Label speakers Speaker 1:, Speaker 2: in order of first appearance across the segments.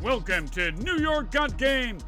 Speaker 1: Welcome to New York Got Game.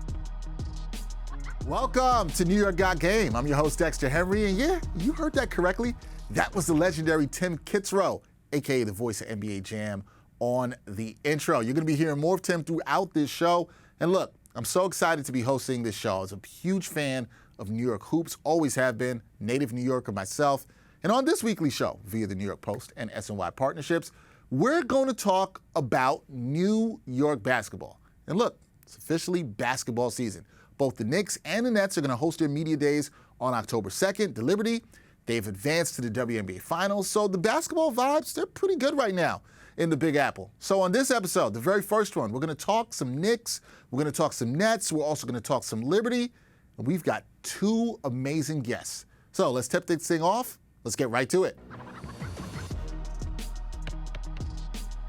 Speaker 2: Welcome to New York Got Game. I'm your host, Dexter Henry, and yeah, you heard that correctly. That was the legendary Tim Kitzrow, a.k.a. the voice of NBA Jam, on the intro. You're going to be hearing more of Tim throughout this show. And look, I'm so excited to be hosting this show. As a huge fan of New York hoops, always have been, native New Yorker myself. And on this weekly show, via the New York Post and SNY partnerships, we're going to talk about New York basketball. And look, it's officially basketball season. Both the Knicks and the Nets are going to host their media days on October 2nd, the Liberty. They've advanced to the WNBA Finals, so the basketball vibes, they're pretty good right now in the Big Apple. So on this episode, the very first one, we're going to talk some Knicks, we're going to talk some Nets, we're also going to talk some Liberty, and we've got two amazing guests. So let's tip this thing off. Let's get right to it.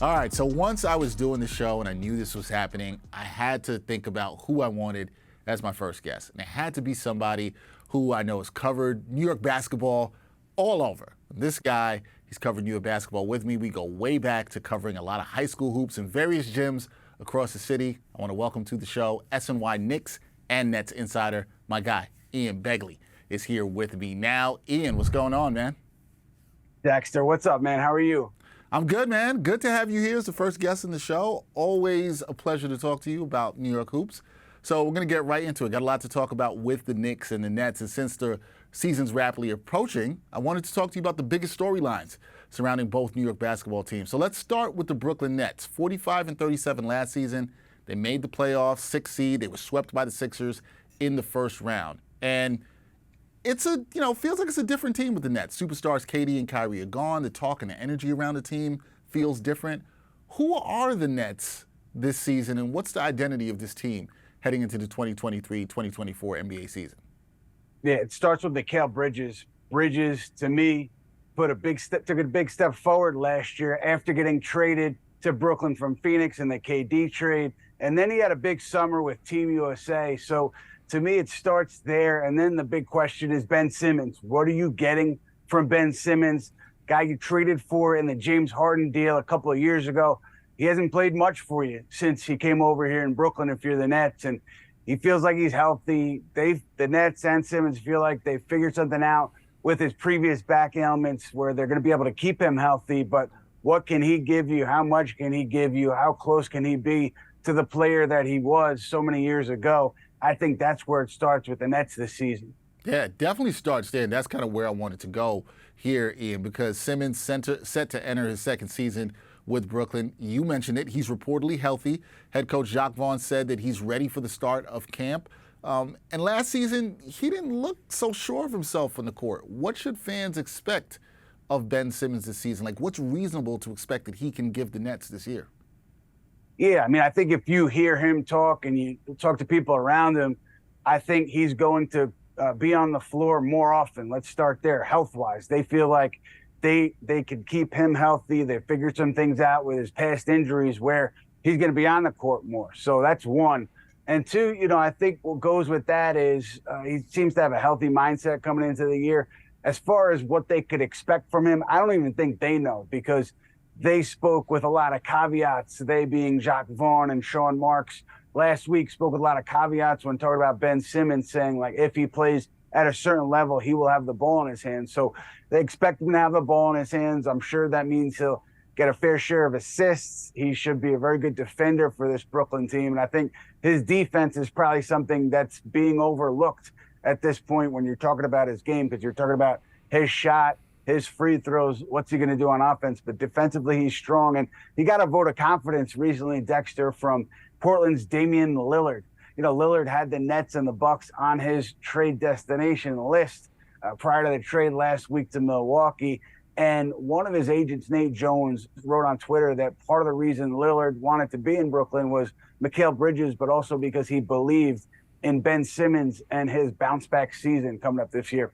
Speaker 2: All right, so once I was doing the show and I knew this was happening, I had to think about who I wanted as my first guest. And it had to be somebody who I know has covered New York basketball all over. This guy, he's covered New York basketball with me. We go way back to covering a lot of high school hoops in various gyms across the city. I want to welcome to the show SNY Knicks and Nets insider, my guy, Ian Begley, is here with me now. Ian, what's going on, man?
Speaker 3: Dexter, what's up, man? How are you?
Speaker 2: I'm good, man. Good to have you here as the first guest in the show. Always a pleasure to talk to you about New York hoops. So we're going to get right into it. Got a lot to talk about with the Knicks and the Nets. And since the season's rapidly approaching, I wanted to talk to you about the biggest storylines surrounding both New York basketball teams. So let's start with the Brooklyn Nets. 45-37 last season. They made the playoffs, 6th seed. They were swept by the Sixers in the first round. And it's feels like it's a different team with the Nets. Superstars KD and Kyrie are gone. The talk and the energy around the team feels different. Who are the Nets this season, and what's the identity of this team heading into the 2023-2024 NBA season?
Speaker 3: Yeah, it starts with Mikal Bridges. Bridges, to me, took a big step forward last year after getting traded to Brooklyn from Phoenix in the KD trade. And then he had a big summer with Team USA. So to me, it starts there. And then the big question is Ben Simmons. What are you getting from Ben Simmons, guy you traded for in the James Harden deal a couple of years ago? He hasn't played much for you since he came over here in Brooklyn if you're the Nets, and he feels like he's healthy. The Nets and Simmons feel like they figured something out with his previous back ailments where they're going to be able to keep him healthy, but what can he give you? How much can he give you? How close can he be to the player that he was so many years ago? I think that's where it starts with the Nets this season.
Speaker 2: Yeah, it definitely starts there, and that's kind of where I wanted to go here, Ian, because Simmons set to enter his second season with Brooklyn. You mentioned it. He's reportedly healthy. Head coach Jacques Vaughn said that he's ready for the start of camp. And last season, he didn't look so sure of himself on the court. What should fans expect of Ben Simmons this season? Like, what's reasonable to expect that he can give the Nets this year?
Speaker 3: Yeah, I mean, I think if you hear him talk and you talk to people around him, I think he's going to be on the floor more often. Let's start there. Health-wise, they feel like they could keep him healthy. They figured some things out with his past injuries where he's going to be on the court more. So that's one. And two, I think what goes with that is he seems to have a healthy mindset coming into the year. As far as what they could expect from him, I don't even think they know, because they spoke with a lot of caveats, they being Jacques Vaughn and Sean Marks last week spoke with a lot of caveats when talking about Ben Simmons, saying, like, if he plays at a certain level, he will have the ball in his hands. So they expect him to have the ball in his hands. I'm sure that means he'll get a fair share of assists. He should be a very good defender for this Brooklyn team. And I think his defense is probably something that's being overlooked at this point when you're talking about his game, because you're talking about his shot, his free throws, what's he going to do on offense? But defensively, he's strong. And he got a vote of confidence recently, Dexter, from Portland's Damian Lillard. Lillard had the Nets and the Bucks on his trade destination list prior to the trade last week to Milwaukee. And one of his agents, Nate Jones, wrote on Twitter that part of the reason Lillard wanted to be in Brooklyn was Mikal Bridges, but also because he believed in Ben Simmons and his bounce-back season coming up this year.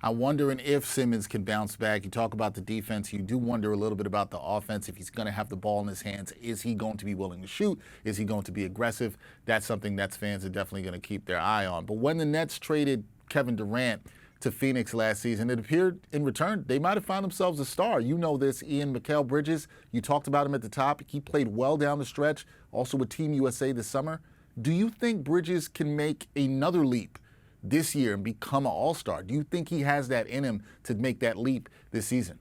Speaker 2: I'm wondering if Simmons can bounce back. You talk about the defense. You do wonder a little bit about the offense. If he's going to have the ball in his hands, is he going to be willing to shoot? Is he going to be aggressive? That's something Nets fans are definitely going to keep their eye on. But when the Nets traded Kevin Durant to Phoenix last season. It appeared in return they might have found themselves a star. You know this, Ian Mikal Bridges. You talked about him at the top. He played well down the stretch, also with Team USA this summer. Do you think Bridges can make another leap this year and become an all-star? Do you think he has that in him to make that leap this season?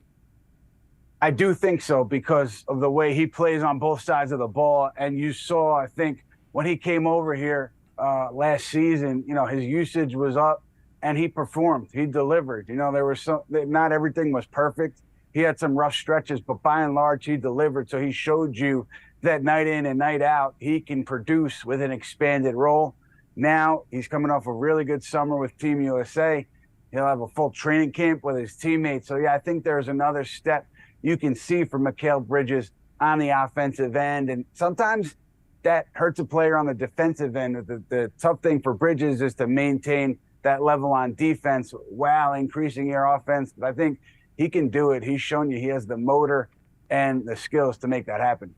Speaker 3: I do think so because of the way he plays on both sides of the ball. And you saw, I think, when he came over here last season, his usage was up and he performed. He delivered. There was not everything was perfect. He had some rough stretches, but by and large, he delivered. So he showed you that night in and night out, he can produce with an expanded role. Now he's coming off a really good summer with Team USA. He'll have a full training camp with his teammates. So, yeah, I think there's another step you can see from Mikal Bridges on the offensive end. And sometimes that hurts a player on the defensive end. The tough thing for Bridges is to maintain that level on defense while increasing your offense. But I think he can do it. He's shown you he has the motor and the skills to make that happen.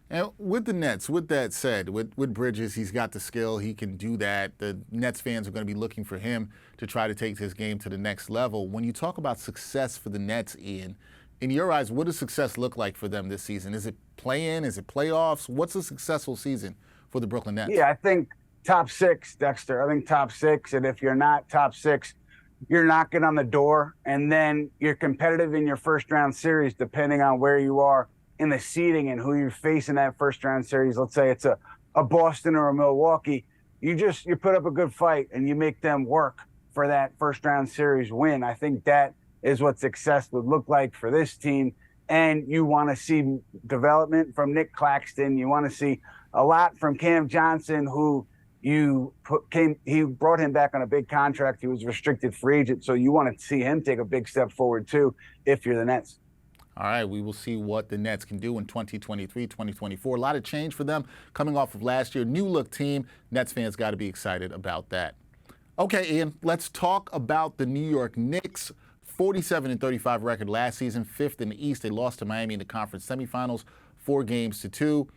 Speaker 2: And with the Nets, with that said, with Bridges, he's got the skill. He can do that. The Nets fans are going to be looking for him to try to take his game to the next level. When you talk about success for the Nets, Ian, in your eyes, what does success look like for them this season? Is it play-in? Is it playoffs? What's a successful season for the Brooklyn Nets?
Speaker 3: Yeah, I think top six, Dexter. I think top six. And if you're not top six, you're knocking on the door. And then you're competitive in your first-round series, depending on where you are in the seeding and who you're facing that first-round series. Let's say it's a Boston or a Milwaukee. You put up a good fight and you make them work for that first-round series win. I think that is what success would look like for this team. And you want to see development from Nick Claxton. You want to see a lot from Cam Johnson, who he brought him back on a big contract. He was a restricted free agent. So you want to see him take a big step forward too, if you're the Nets.
Speaker 2: All right, we will see what the Nets can do in 2023, 2024. A lot of change for them coming off of last year. New look team. Nets fans got to be excited about that. Okay, Ian, let's talk about the New York Knicks. 47-35 record last season, fifth in the East. They lost to Miami in the conference semifinals, 4-2.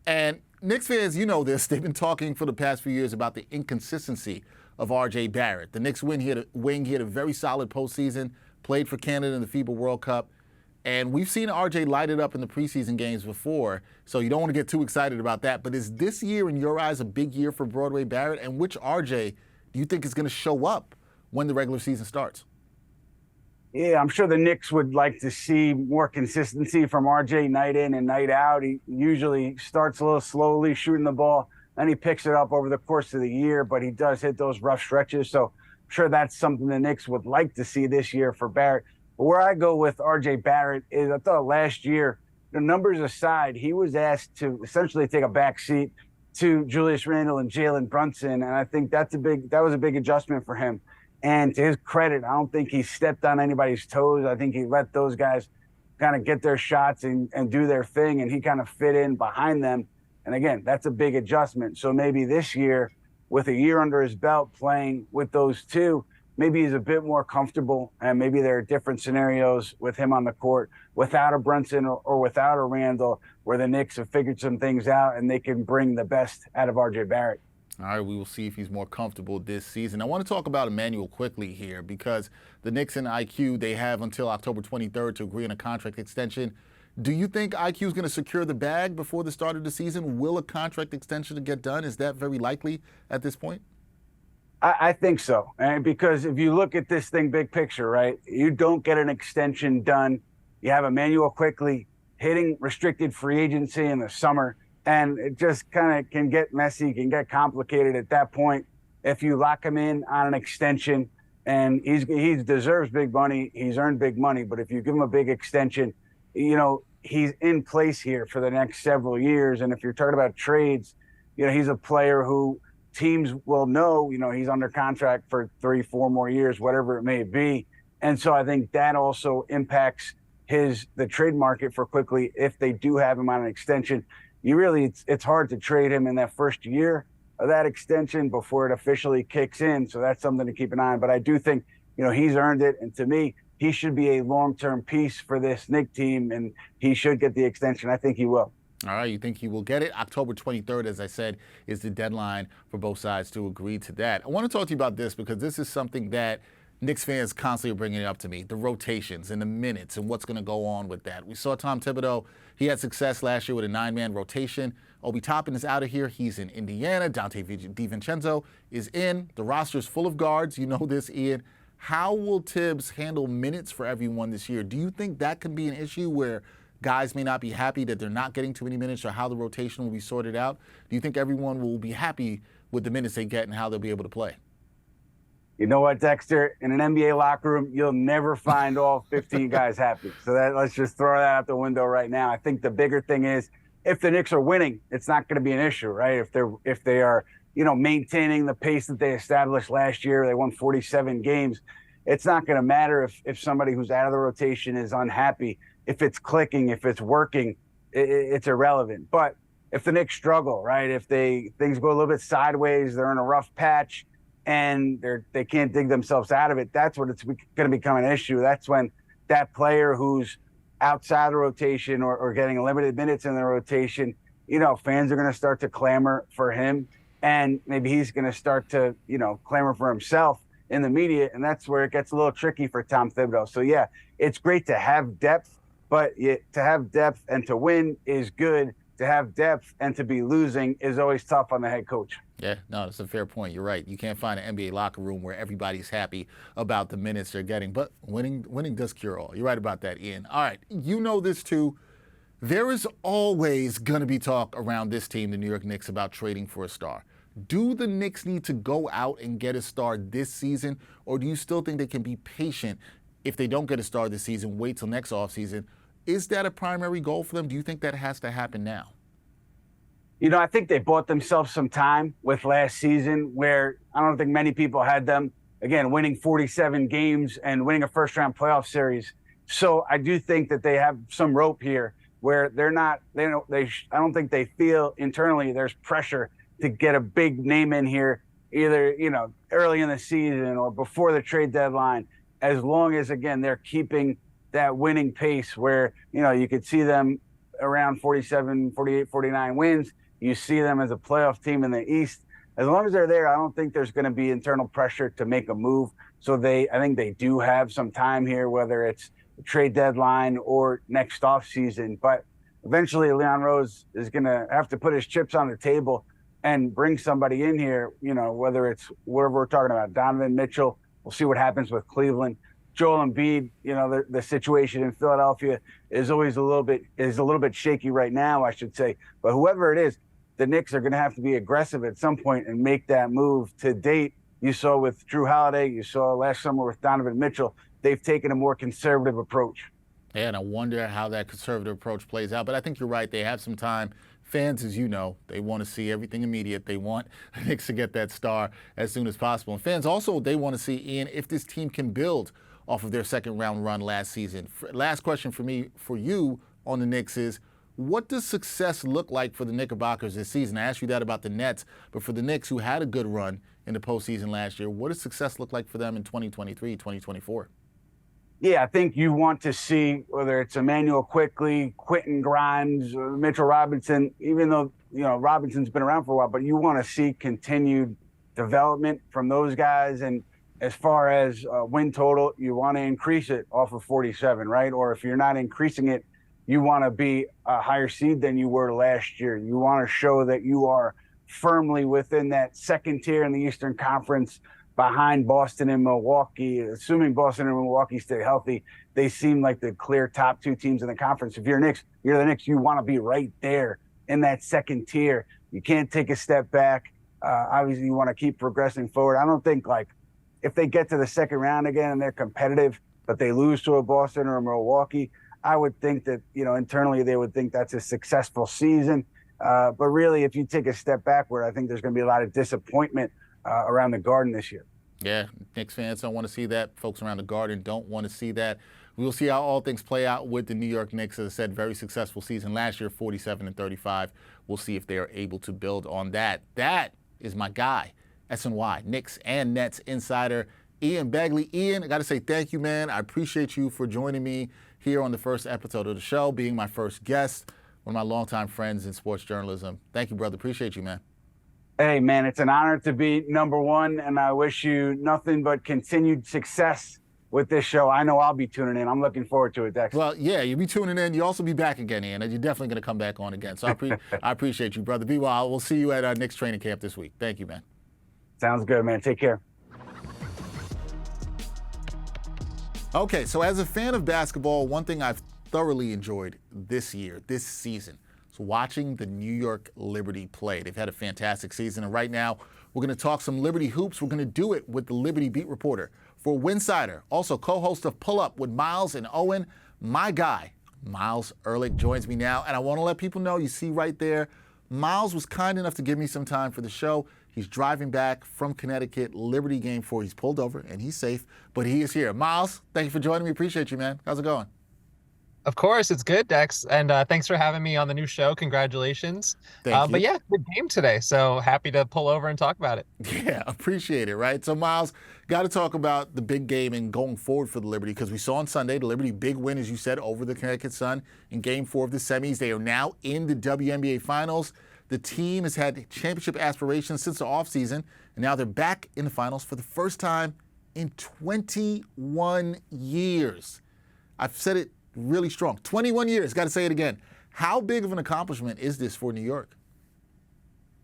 Speaker 2: And Knicks fans, you know this. They've been talking for the past few years about the inconsistency of R.J. Barrett. The Knicks he had a very solid postseason, played for Canada in the FIBA World Cup. And we've seen R.J. light it up in the preseason games before, so you don't want to get too excited about that. But is this year, in your eyes, a big year for Broadway Barrett? And which R.J. do you think is going to show up when the regular season starts?
Speaker 3: Yeah, I'm sure the Knicks would like to see more consistency from RJ night in and night out. He usually starts a little slowly shooting the ball, then he picks it up over the course of the year, but he does hit those rough stretches. So I'm sure that's something the Knicks would like to see this year for Barrett. But where I go with RJ Barrett is I thought last year, the numbers aside, he was asked to essentially take a back seat to Julius Randle and Jalen Brunson. And I think that was a big adjustment for him. And to his credit, I don't think he stepped on anybody's toes. I think he let those guys kind of get their shots and do their thing, and he kind of fit in behind them. And again, that's a big adjustment. So maybe this year, with a year under his belt playing with those two, maybe he's a bit more comfortable, and maybe there are different scenarios with him on the court without a Brunson or without a Randall, where the Knicks have figured some things out and they can bring the best out of RJ Barrett.
Speaker 2: All right, we will see if he's more comfortable this season. I want to talk about Emmanuel quickly here because the Knicks and IQ, they have until October 23rd to agree on a contract extension. Do you think IQ is going to secure the bag before the start of the season? Will a contract extension get done? Is that very likely at this point?
Speaker 3: I think so. And because if you look at this thing big picture, right, you don't get an extension done. You have Emmanuel quickly hitting restricted free agency in the summer. And it just kind of can get messy, can get complicated at that point. If you lock him in on an extension, and he deserves big money, he's earned big money. But if you give him a big extension, he's in place here for the next several years. And if you're talking about trades, he's a player who teams will know, he's under contract for 3-4 more years, whatever it may be. And so I think that also impacts the trade market for quickly if they do have him on an extension. It's hard to trade him in that first year of that extension before it officially kicks in. So that's something to keep an eye on. But I do think, he's earned it. And to me, he should be a long-term piece for this Knicks team, and he should get the extension. I think he will.
Speaker 2: All right, you think he will get it? October 23rd, as I said, is the deadline for both sides to agree to that. I want to talk to you about this because this is something that Knicks fans constantly are bringing it up to me, the rotations and the minutes and what's going to go on with that. We saw Tom Thibodeau. He had success last year with a 9-man rotation. Obi Toppin is out of here. He's in Indiana. Dante DiVincenzo is in. The roster's full of guards. You know this, Ian. How will Tibbs handle minutes for everyone this year? Do you think that could be an issue where guys may not be happy that they're not getting too many minutes, or how the rotation will be sorted out? Do you think everyone will be happy with the minutes they get and how they'll be able to play?
Speaker 3: You know what, Dexter? In an NBA locker room, you'll never find all 15 guys happy. So let's just throw that out the window right now. I think the bigger thing is, if the Knicks are winning, it's not going to be an issue, right? If they are, maintaining the pace that they established last year, they won 47 games. It's not going to matter if somebody who's out of the rotation is unhappy. If it's clicking, if it's working, it's irrelevant. But if the Knicks struggle, right? If things go a little bit sideways, they're in a rough patch, and they can't dig themselves out of it, that's when it's going to become an issue. That's when that player who's outside the rotation or getting limited minutes in the rotation, fans are going to start to clamor for him, and maybe he's going to start to, clamor for himself in the media, and that's where it gets a little tricky for Tom Thibodeau. So, yeah, it's great to have depth, but to have depth and to win is good. To have depth and to be losing is always tough on the head coach.
Speaker 2: Yeah, no, that's a fair point. You're right. You can't find an NBA locker room where everybody's happy about the minutes they're getting, but winning does cure all. You're right about that, Ian. All right, you know this too. There is always going to be talk around this team, the New York Knicks, about trading for a star. Do the Knicks need to go out and get a star this season, or do you still think they can be patient if they don't get a star this season, wait till next offseason? Is that a primary goal for them? Do you think that has to happen now?
Speaker 3: I think they bought themselves some time with last season, where I don't think many people had them, again, winning 47 games and winning a first-round playoff series. So I do think that they have some rope here where I don't think they feel internally there's pressure to get a big name in here, either, early in the season or before the trade deadline, as long as, again, they're keeping that winning pace where, you could see them around 47, 48, 49 wins. You see them as a playoff team in the East. As long as they're there, I don't think there's going to be internal pressure to make a move. So I think they do have some time here, whether it's the trade deadline or next offseason. But eventually, Leon Rose is going to have to put his chips on the table and bring somebody in here, whether it's whatever we're talking about, Donovan Mitchell. We'll see what happens with Cleveland. Joel Embiid, the situation in Philadelphia is always a little bit shaky right now, I should say. But whoever it is, the Knicks are going to have to be aggressive at some point and make that move. To date, you saw with Drew Holiday, you saw last summer with Donovan Mitchell, they've taken a more conservative approach.
Speaker 2: Yeah, and I wonder how that conservative approach plays out. But I think you're right. They have some time. Fans, as you know, they want to see everything immediate. They want the Knicks to get that star as soon as possible. And fans also, they want to see, Ian, if this team can build off of their second-round run last season. Last question for you on the Knicks is, what does success look like for the Knickerbockers this season? I asked you that about the Nets, but for the Knicks, who had a good run in the postseason last year, what does success look like for them in 2023, 2024?
Speaker 3: Yeah, I think you want to see, whether it's Emmanuel Quickley, Quentin Grimes, or Mitchell Robinson, even though, Robinson's been around for a while, but you want to see continued development from those guys. And as far as win total, you want to increase it off of 47, right? Or if you're not increasing it, you want to be a higher seed than you were last year. You want to show that you are firmly within that second tier in the Eastern Conference behind Boston and Milwaukee. Assuming Boston and Milwaukee stay healthy, they seem like the clear top two teams in the conference. If you're the Knicks, you want to be right there in that second tier. You can't take a step back. Obviously, you want to keep progressing forward. I don't think, if they get to the second round again and they're competitive, but they lose to a Boston or a Milwaukee, I would think that, internally they would think that's a successful season. But really, if you take a step backward, I think there's going to be a lot of disappointment around the Garden this year.
Speaker 2: Yeah, Knicks fans don't want to see that. Folks around the Garden don't want to see that. We'll see how all things play out with the New York Knicks. As I said, very successful season last year, 47-35. We'll see if they are able to build on that. That is my guy, SNY, Knicks and Nets insider, Ian Begley. Ian, I got to say thank you, man. I appreciate you for joining me here on the first episode of the show, being my first guest, one of my longtime friends in sports journalism. Thank you, brother. Appreciate you, man.
Speaker 3: Hey, man, it's an honor to be number one, and I wish you nothing but continued success with this show. I know I'll be tuning in. I'm looking forward to it, Dex.
Speaker 2: Well, yeah, you'll be tuning in. You'll also be back again, Ian, and you're definitely going to come back on again. So I appreciate you, brother. Be well. We'll see you at our Knicks training camp this week. Thank you, man.
Speaker 3: Sounds good, man. Take care.
Speaker 2: Okay, so as a fan of basketball, one thing I've thoroughly enjoyed this season, is watching the New York Liberty play. They've had a fantastic season, and right now we're going to talk some Liberty hoops. We're going to do it with the Liberty beat reporter for Winsider, also co-host of Pull Up with Myles and Owen. My guy, Myles Ehrlich, joins me now, and I want to let people know, you see right there, Myles was kind enough to give me some time for the show. He's driving back from Connecticut, Liberty Game 4. He's pulled over, and he's safe, but he is here. Myles, thank you for joining me. Appreciate you, man. How's it going?
Speaker 4: Of course, it's good, Dex, and thanks for having me on the new show. Congratulations.
Speaker 2: Thank you.
Speaker 4: But yeah, good game today, so happy to pull over and talk about it.
Speaker 2: Yeah, appreciate it, right? So, Myles, got to talk about the big game and going forward for the Liberty, because we saw on Sunday the Liberty big win, as you said, over the Connecticut Sun in Game 4 of the semis. They are now in the WNBA Finals. The team has had championship aspirations since the offseason, and now they're back in the finals for the first time in 21 years. I've said it really strong. 21 years, got to say it again. How big of an accomplishment is this for New York?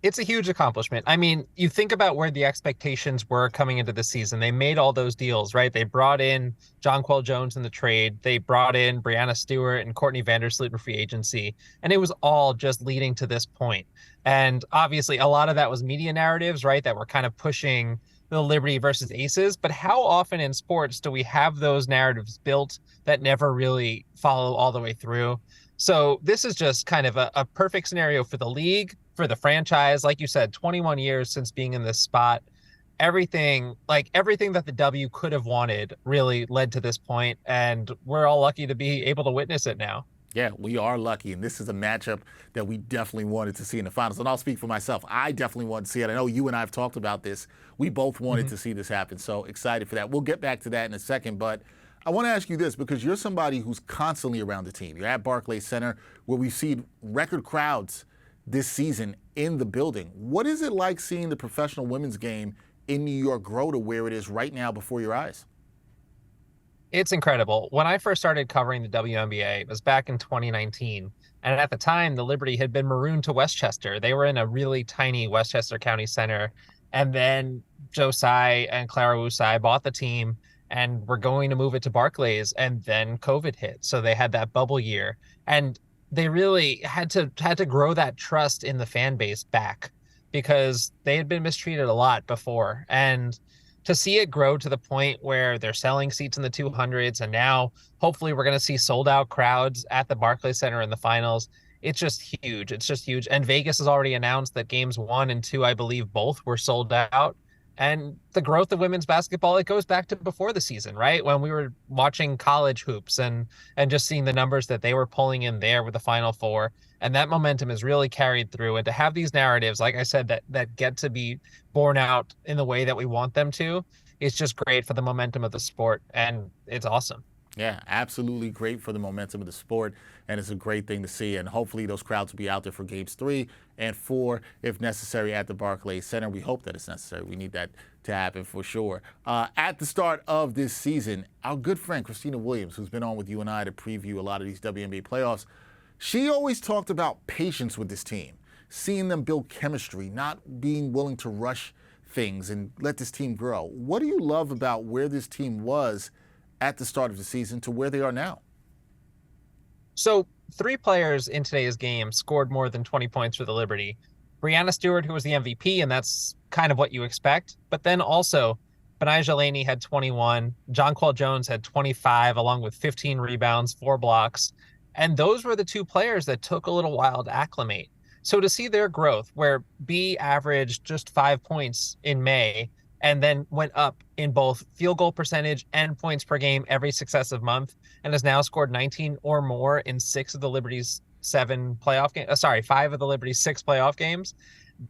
Speaker 4: It's a huge accomplishment. I mean, you think about where the expectations were coming into the season. They made all those deals, right? They brought in Jonquel Jones in the trade. They brought in Breanna Stewart and Courtney Vandersloot in free agency. And it was all just leading to this point. And obviously, a lot of that was media narratives, right, that were kind of pushing the Liberty versus Aces. But how often in sports do we have those narratives built that never really follow all the way through? So this is just kind of a perfect scenario for the league, for the franchise. Like you said, 21 years since being in this spot. Everything that the W could have wanted really led to this point, and we're all lucky to be able to witness it now.
Speaker 2: Yeah, we are lucky, and this is a matchup that we definitely wanted to see in the finals. And I'll speak for myself. I definitely wanted to see it. I know you and I have talked about this. We both wanted to see this happen, so excited for that. We'll get back to that in a second, but I want to ask you this, because you're somebody who's constantly around the team. You're at Barclays Center, where we've seen record crowds this season in the building. What is it like seeing the professional women's game in New York grow to where it is right now before your eyes?
Speaker 4: It's incredible. When I first started covering the WNBA, it was back in 2019. And at the time, the Liberty had been marooned to Westchester. They were in a really tiny Westchester County Center. And then Joe Tsai and Clara Wu Tsai bought the team and were going to move it to Barclays. And then COVID hit. So they had that bubble year. And they really had to grow that trust in the fan base back, because they had been mistreated a lot before. And to see it grow to the point where they're selling seats in the 200s, and now hopefully we're going to see sold out crowds at the Barclays Center in the finals. It's just huge. It's just huge. And Vegas has already announced that games 1 and 2, I believe both were sold out. And the growth of women's basketball, it goes back to before the season, right? When we were watching college hoops and just seeing the numbers that they were pulling in there with the Final Four. And that momentum is really carried through. And to have these narratives, like I said, that get to be borne out in the way that we want them to, it's just great for the momentum of the sport. And it's awesome.
Speaker 2: Yeah, absolutely great for the momentum of the sport, and it's a great thing to see. And hopefully those crowds will be out there for games 3 and 4, if necessary, at the Barclays Center. We hope that it's necessary. We need that to happen for sure. At the start of this season, our good friend Christina Williams, who's been on with you and I to preview a lot of these WNBA playoffs, she always talked about patience with this team, seeing them build chemistry, not being willing to rush things and let this team grow. What do you love about where this team was at the start of the season to where they are now?
Speaker 4: So 3 players in today's game scored more than 20 points for the Liberty. Breanna Stewart, who was the MVP, and that's kind of what you expect. But then also, Benijah Laney had 21. Jonquel Jones had 25, along with 15 rebounds, 4 blocks. And those were the 2 players that took a little while to acclimate. So to see their growth, where B averaged just 5 points in May, and then went up in both field goal percentage and points per game every successive month, and has now scored 19 or more in 6 of the Liberty's 7 playoff games. 5 of the Liberty's 6 playoff games.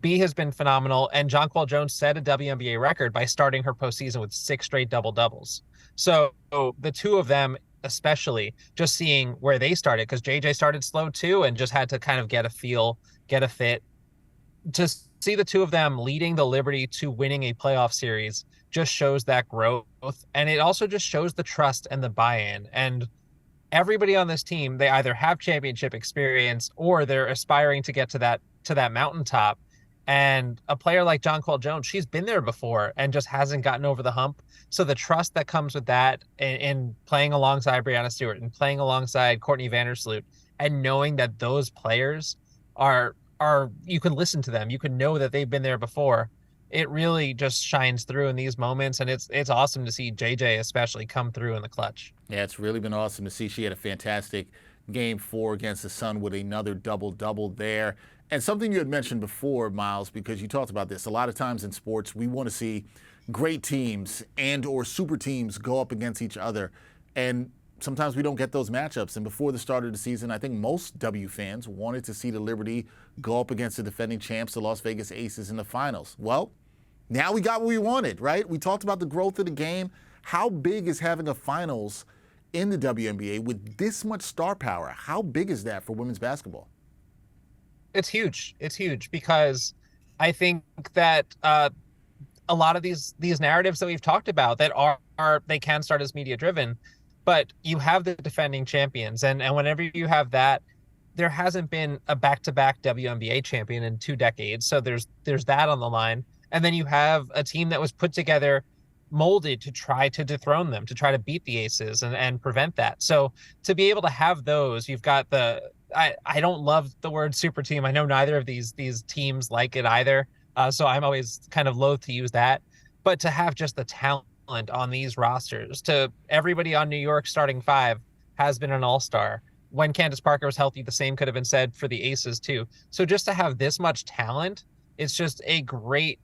Speaker 4: B has been phenomenal, and Jonquel Jones set a WNBA record by starting her postseason with 6 straight double-doubles. So the 2 of them, especially, just seeing where they started, because JJ started slow too and just had to kind of get a feel, get a fit. to see the two of them leading the Liberty to winning a playoff series just shows that growth. And it also just shows the trust and the buy-in. And everybody on this team, they either have championship experience or they're aspiring to get to that mountaintop. And a player like Jonquel Jones, she's been there before and just hasn't gotten over the hump. So the trust that comes with that in playing alongside Breanna Stewart and playing alongside Courtney Vandersloot, and knowing that those players are you can listen to them, you can know that they've been there before. It really just shines through in these moments, and it's awesome to see JJ especially come through in the clutch.
Speaker 2: Yeah, it's really been awesome to see. She had a fantastic Game 4 against the Sun with another double-double there. And something you had mentioned before, Myles, because you talked about this, a lot of times in sports we want to see great teams and or super teams go up against each other. And sometimes we don't get those matchups. And before the start of the season, I think most W fans wanted to see the Liberty go up against the defending champs, the Las Vegas Aces, in the finals. Well, now we got what we wanted, right? We talked about the growth of the game. How big is having a finals in the WNBA with this much star power? How big is that for women's basketball?
Speaker 4: It's huge. It's huge because I think that a lot of these narratives that we've talked about that are they can start as media driven, but you have the defending champions, and whenever you have that, there hasn't been a back-to-back WNBA champion in 2 decades. So there's that on the line. And then you have a team that was put together, molded to try to dethrone them, to try to beat the Aces and prevent that. So to be able to have those, you've got I don't love the word super team. I know neither of these teams like it either. So I'm always kind of loath to use that. But to have just the talent on these rosters, to everybody on New York starting 5 has been an all-star. When Candace Parker was healthy, the same could have been said for the Aces too. So just to have this much talent, it's just a great,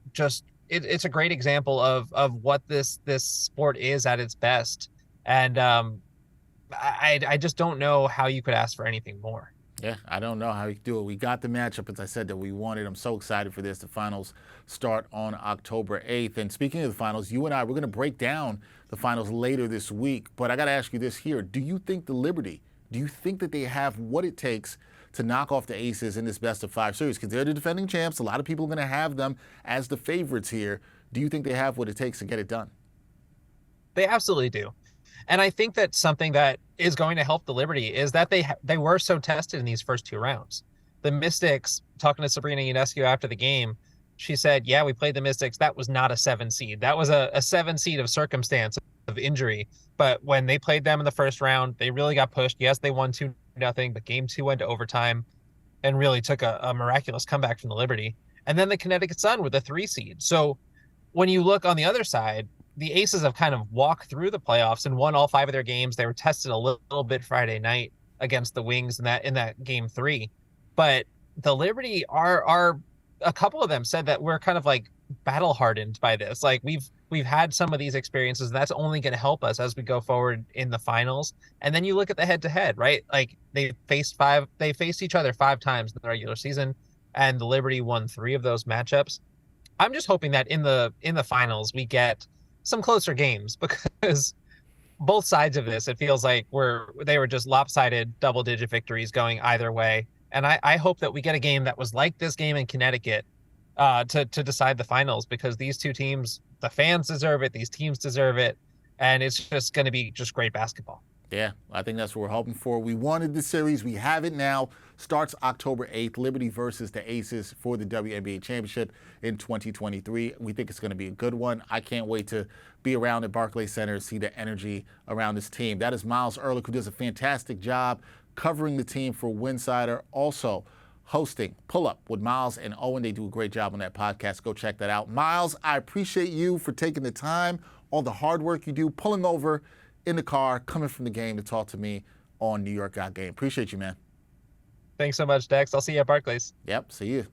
Speaker 4: it's a great example of what this sport is at its best. And I just don't know how you could ask for anything more.
Speaker 2: Yeah, I don't know how you do it. We got the matchup, as I said, that we wanted. I'm so excited for this. The finals start on October 8th. And speaking of the finals, you and I, we're going to break down the finals later this week. But I got to ask you this here. Do you think the Liberty, do you think that they have what it takes to knock off the Aces in this best-of-5 series? Because they're the defending champs. A lot of people are going to have them as the favorites here. Do you think they have what it takes to get it done?
Speaker 4: They absolutely do. And I think that something that is going to help the Liberty is that they were so tested in these first 2 rounds. The Mystics, talking to Sabrina Ionescu after the game, she said, yeah, we played the Mystics. That was not a 7 seed. That was a 7 seed of circumstance, of injury. But when they played them in the first round, they really got pushed. Yes, they won 2-0, but game 2 went to overtime and really took a miraculous comeback from the Liberty. And then the Connecticut Sun were the 3 seed. So when you look on the other side, the Aces have kind of walked through the playoffs and won all 5 of their games. They were tested a little bit Friday night against the Wings in that game 3. But the Liberty are a couple of them said that we're kind of like battle hardened by this. Like we've had some of these experiences, and that's only going to help us as we go forward in the finals. And then you look at the head to head, right? Like they faced each other 5 times in the regular season, and the Liberty won 3 of those matchups. I'm just hoping that in the finals we get some closer games, because both sides of this, it feels like they were just lopsided double-digit victories going either way. And I hope that we get a game that was like this game in Connecticut to decide the finals, because these 2 teams, the fans deserve it, these teams deserve it, and it's just going to be just great basketball.
Speaker 2: Yeah, I think that's what we're hoping for. We wanted the series. We have it now. Starts October 8th, Liberty versus the Aces for the WNBA Championship in 2023. We think it's going to be a good one. I can't wait to be around at Barclays Center, see the energy around this team. That is Myles Ehrlich, who does a fantastic job covering the team for Winsider. Also hosting Pull Up with Myles and Owen. They do a great job on that podcast. Go check that out. Myles, I appreciate you for taking the time, all the hard work you do, pulling over in the car, coming from the game to talk to me on New York Got Game. Appreciate you, man.
Speaker 4: Thanks so much, Dex. I'll see you at Barclays.
Speaker 2: Yep, see you.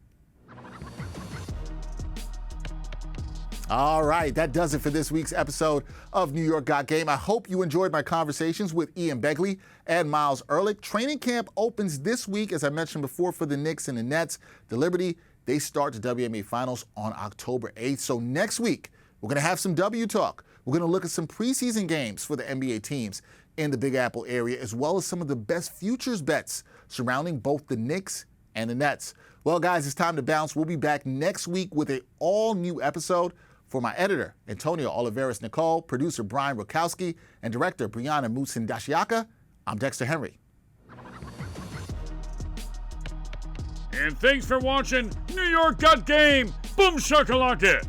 Speaker 2: All right, that does it for this week's episode of New York Got Game. I hope you enjoyed my conversations with Ian Begley and Myles Ehrlich. Training camp opens this week, as I mentioned before, for the Knicks and the Nets. The Liberty, they start the WNBA Finals on October 8th. So next week, we're going to have some W talk. We're going to look at some preseason games for the NBA teams in the Big Apple area, as well as some of the best futures bets surrounding both the Knicks and the Nets. Well, guys, it's time to bounce. We'll be back next week with an all-new episode. For my editor, Antonio Oliveras-Nicole, producer Brian Rukowski, and director Brianna Mutsin-Dashiaka, I'm Dexter Henry.
Speaker 1: And thanks for watching New York Got Game. Boom shakalaka.